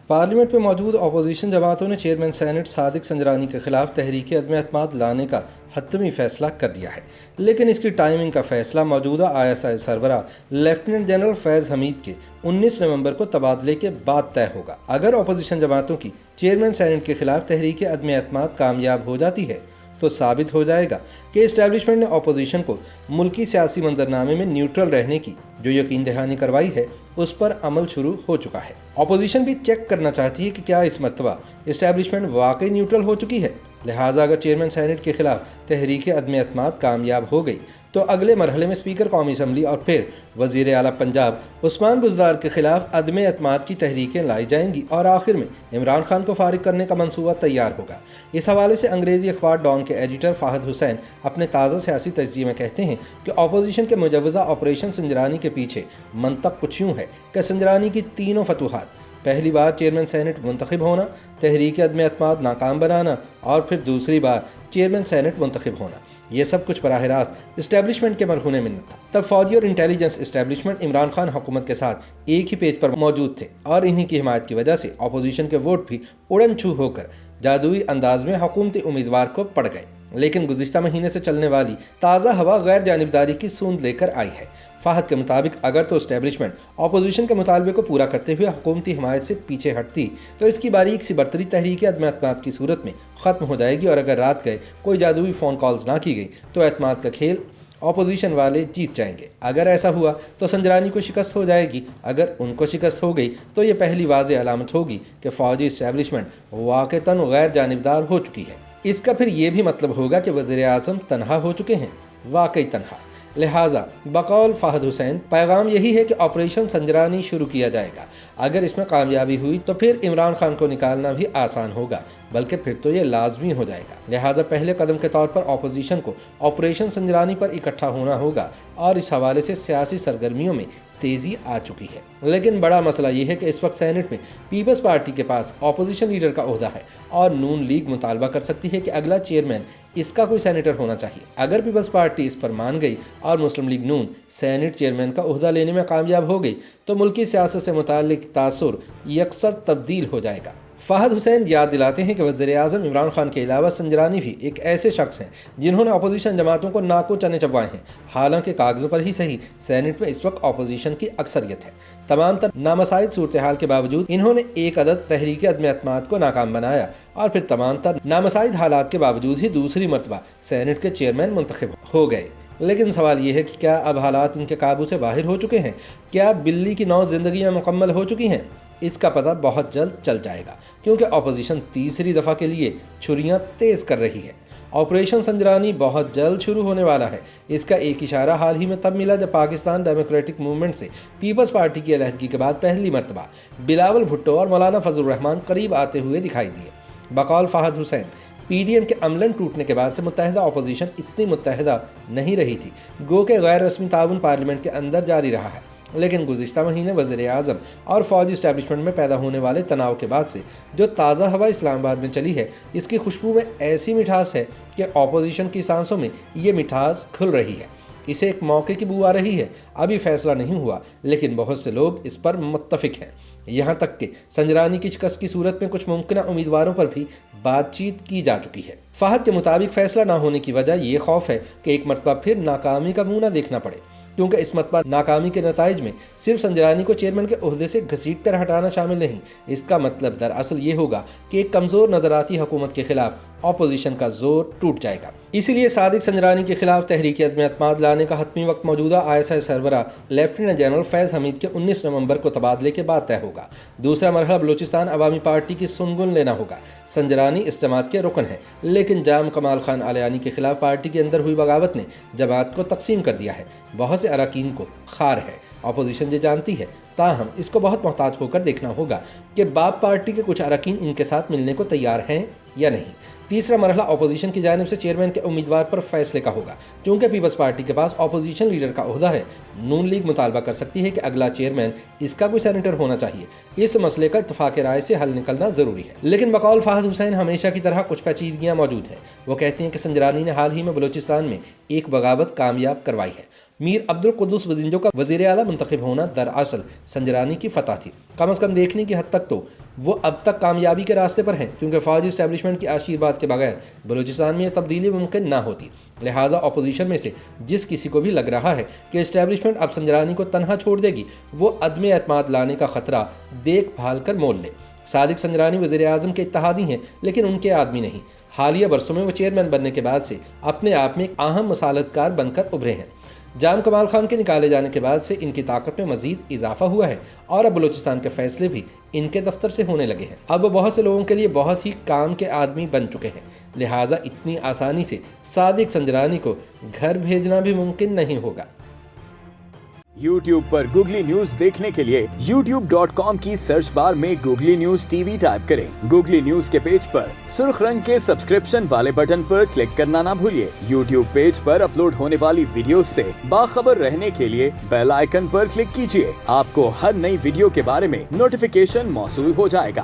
Parliament میں موجود opposition جماعتوں نے چیئرمین سینٹ صادق سنجرانی کے خلاف تحریک عدم اعتماد لانے کا حتمی فیصلہ کر دیا ہے، لیکن اس کی ٹائمنگ کا فیصلہ موجودہ ISI سربراہ لیفٹیننٹ جنرل فیض حمید کے 19 نومبر کو تبادلے کے بعد طے ہوگا۔ اگر اپوزیشن جماعتوں کی چیئرمین سینٹ کے خلاف تحریک عدم اعتماد کامیاب ہو جاتی ہے تو ثابت ہو جائے گا کہ اسٹیبلشمنٹ نے اپوزیشن کو ملکی سیاسی منظرنامے میں نیوٹرل رہنے کی جو یقین دہانی کروائی ہے اس پر عمل شروع ہو چکا ہے۔ اپوزیشن بھی چیک کرنا چاہتی ہے کہ کیا اس مرتبہ اسٹیبلشمنٹ واقعی نیوٹرل ہو چکی ہے، لہٰذا اگر چیئرمین سینٹ کے خلاف تحریک عدم اعتماد کامیاب ہو گئی تو اگلے مرحلے میں اسپیکر قومی اسمبلی اور پھر وزیر اعلیٰ پنجاب عثمان بزدار کے خلاف عدم اعتماد کی تحریکیں لائی جائیں گی اور آخر میں عمران خان کو فارغ کرنے کا منصوبہ تیار ہوگا۔ اس حوالے سے انگریزی اخبار ڈان کے ایڈیٹر فہد حسین اپنے تازہ سیاسی تجزیے میں کہتے ہیں کہ اپوزیشن کے مجوزہ آپریشن سنجرانی کے پیچھے منطق کچھ یوں ہے کہ سنجرانی کی تینوں فتوحات، پہلی بار چیئرمین سینٹ منتخب ہونا، تحریک عدم اعتماد ناکام بنانا اور پھر دوسری بار چیئرمین سینٹ منتخب ہونا، یہ سب کچھ براہ راست اسٹیبلشمنٹ کے مرہون منت تھا۔ تب فوجی اور انٹیلیجنس اسٹیبلشمنٹ عمران خان حکومت کے ساتھ ایک ہی پیج پر موجود تھے اور انہی کی حمایت کی وجہ سے اپوزیشن کے ووٹ بھی اڑن چھو ہو کر جادوئی انداز میں حکومتی امیدوار کو پڑ گئے۔ لیکن گزشتہ مہینے سے چلنے والی تازہ ہوا غیر جانبداری کی سوند لے کر آئی ہے۔ فہد کے مطابق اگر تو اسٹیبلشمنٹ اپوزیشن کے مطالبے کو پورا کرتے ہوئے حکومتی حمایت سے پیچھے ہٹتی تو اس کی باریک سی برتری تحریک عدم اعتماد کی صورت میں ختم ہو جائے گی، اور اگر رات گئے کوئی جادوئی فون کالز نہ کی گئی تو اعتماد کا کھیل اپوزیشن والے جیت جائیں گے۔ اگر ایسا ہوا تو سنجرانی کو شکست ہو جائے گی، اگر ان کو شکست ہو گئی تو یہ پہلی واضح علامت ہوگی کہ فوجی اسٹیبلشمنٹ واقعتاً غیر جانبدار ہو چکی ہے۔ اس کا پھر یہ بھی مطلب ہوگا کہ وزیر اعظم تنہا ہو چکے ہیں، واقعی تنہا۔ لہٰذا بقول فہد حسین پیغام یہی ہے کہ آپریشن سنجرانی شروع کیا جائے گا۔ اگر اس میں کامیابی ہوئی تو پھر عمران خان کو نکالنا بھی آسان ہوگا، بلکہ پھر تو یہ لازمی ہو جائے گا۔ لہٰذا پہلے قدم کے طور پر اپوزیشن کو آپریشن سنجرانی پر اکٹھا ہونا ہوگا اور اس حوالے سے سیاسی سرگرمیوں میں تیزی آ چکی ہے۔ لیکن بڑا مسئلہ یہ ہے کہ اس وقت سینٹ میں پیپلز پارٹی کے پاس اپوزیشن لیڈر کا عہدہ ہے اور نون لیگ مطالبہ کر سکتی ہے کہ اگلا چیئرمین اس کا کوئی سینیٹر ہونا چاہیے۔ اگر پیپلز پارٹی اس پر مان گئی اور مسلم لیگ نون سینٹ چیئرمین کا عہدہ لینے میں کامیاب ہو گئی تو ملکی سیاست سے متعلق تاثر یکسر تبدیل ہو جائے گا۔ فہد حسین یاد دلاتے ہیں کہ وزیر اعظم عمران خان کے علاوہ سنجرانی بھی ایک ایسے شخص ہیں جنہوں نے اپوزیشن جماعتوں کو ناکو چنے چبوائے ہیں۔ حالانکہ کاغذوں پر ہی صحیح سینٹ میں اس وقت اپوزیشن کی اکثریت ہے۔ تمام تر نامساعد صورتحال کے باوجود انہوں نے ایک عدد تحریک عدم اعتماد کو ناکام بنایا اور پھر تمام تر نامساعد حالات کے باوجود ہی دوسری مرتبہ سینٹ کے چیئرمین منتخب ہو گئے۔ لیکن سوال یہ ہے کہ کیا اب حالات ان کے قابو سے باہر ہو چکے ہیں؟ کیا بلی کی 9 زندگیاں مکمل ہو چکی ہیں؟ اس کا پتہ بہت جلد چل جائے گا، کیونکہ اپوزیشن تیسری دفعہ کے لیے چھریاں تیز کر رہی ہے۔ آپریشن سنجرانی بہت جلد شروع ہونے والا ہے۔ اس کا ایک اشارہ حال ہی میں تب ملا جب پاکستان ڈیموکریٹک موومنٹ سے پیپلز پارٹی کی علیحدگی کے بعد پہلی مرتبہ بلاول بھٹو اور مولانا فضل الرحمان قریب آتے ہوئے دکھائی دیے۔ بقول فہد حسین، PDM کے عملاً ٹوٹنے کے بعد سے متحدہ اپوزیشن اتنی متحدہ نہیں رہی تھی، گو کہ غیر رسمی تعاون پارلیمنٹ کے اندر جاری رہا ہے۔ لیکن گزشتہ مہینے وزیر اعظم اور فوجی اسٹیبلشمنٹ میں پیدا ہونے والے تناؤ کے بعد سے جو تازہ ہوا اسلام آباد میں چلی ہے، اس کی خوشبو میں ایسی مٹھاس ہے کہ اپوزیشن کی سانسوں میں یہ مٹھاس کھل رہی ہے۔ اسے ایک موقع کی بو آ رہی ہے۔ ابھی فیصلہ نہیں ہوا، لیکن بہت سے لوگ اس پر متفق ہیں۔ یہاں تک کہ سنجرانی کی شکست کی صورت میں کچھ ممکنہ امیدواروں پر بھی بات چیت کی جا چکی ہے۔ فہد کے مطابق فیصلہ نہ ہونے کی وجہ یہ خوف ہے کہ ایک مرتبہ پھر ناکامی کا منہ نہ دیکھنا پڑے، کیونکہ اس مرتبہ ناکامی کے نتائج میں صرف سنجرانی کو چیئرمین کے عہدے سے گھسیٹ کر ہٹانا شامل نہیں۔ اس کا مطلب دراصل یہ ہوگا کہ ایک کمزور نظر آتی حکومت کے خلاف اپوزیشن کا زور ٹوٹ جائے گا۔ اسی لیے صادق سنجرانی کے خلاف تحریک عدم اعتماد لانے کا حتمی وقت موجودہ ISI سربراہ لیفٹیننٹ جنرل فیض حمید کے 19 نومبر کو تبادلے کے بعد طے ہوگا۔ دوسرا مرحلہ بلوچستان عوامی پارٹی کی سنگن لینا ہوگا۔ سنجرانی اس جماعت کے رکن ہیں، لیکن جام کمال خان علیانی کے خلاف پارٹی کے اندر ہوئی بغاوت نے جماعت کو تقسیم کر دیا ہے۔ بہت سے اراکین کو خار ہے، اپوزیشن یہ جانتی ہے، تاہم اس کو بہت محتاط ہو کر دیکھنا ہوگا کہ باب پارٹی کے کچھ اراکین ان کے ساتھ ملنے کو تیار ہیں یا نہیں۔ تیسرا مرحلہ اپوزیشن کی جانب سے چیئرمین کے امیدوار پر فیصلے کا ہوگا۔ چونکہ پیپلز پارٹی کے پاس اپوزیشن لیڈر کا عہدہ ہے، نون لیگ مطالبہ کر سکتی ہے کہ اگلا چیئرمین اس کا کوئی سینیٹر ہونا چاہیے۔ اس مسئلے کا اتفاق رائے سے حل نکلنا ضروری ہے، لیکن بقول فہد حسین ہمیشہ کی طرح کچھ پیچیدگیاں موجود ہیں۔ وہ کہتے ہیں کہ سنجرانی نے حال ہی میں بلوچستان میں ایک بغاوت کامیاب کروائی ہے۔ میر عبدالقدوس وزنجو کا وزیر اعلیٰ منتخب ہونا دراصل سنجرانی کی فتح تھی۔ کم از کم دیکھنے کی حد تک تو وہ اب تک کامیابی کے راستے پر ہیں، کیونکہ فوجی اسٹیبلشمنٹ کے آشیرواد کے بغیر بلوچستان میں یہ تبدیلی ممکن نہ ہوتی۔ لہٰذا اپوزیشن میں سے جس کسی کو بھی لگ رہا ہے کہ اسٹیبلشمنٹ اب سنجرانی کو تنہا چھوڑ دے گی، وہ عدم اعتماد لانے کا خطرہ دیکھ بھال کر مول لے۔ صادق سنجرانی وزیر اعظم کے اتحادی ہیں، لیکن ان کے آدمی نہیں۔ حالیہ برسوں میں وہ چیئرمین بننے کے بعد سے اپنے آپ میں ایک اہم مصالحت کار بن کر ابھرے ہیں۔ جام کمال خان کے نکالے جانے کے بعد سے ان کی طاقت میں مزید اضافہ ہوا ہے اور اب بلوچستان کے فیصلے بھی ان کے دفتر سے ہونے لگے ہیں۔ اب وہ بہت سے لوگوں کے لیے بہت ہی کام کے آدمی بن چکے ہیں، لہٰذا اتنی آسانی سے صادق سنجرانی کو گھر بھیجنا بھی ممکن نہیں ہوگا۔ YouTube پر گوگلی نیوز دیکھنے کے لیے youtube.com کی سرچ بار میں googly news T V type کریں۔ گوگلی نیوز کے پیج پر سرخ رنگ کے سبسکرپشن والے بٹن پر کلک کرنا نہ بھولیے۔ YouTube پیج پر اپلوڈ ہونے والی ویڈیوز سے باخبر رہنے کے لیے بیل آئیکن پر کلک کیجیے۔ آپ کو ہر نئی ویڈیو کے بارے میں نوٹیفیکیشن موصول ہو جائے گا۔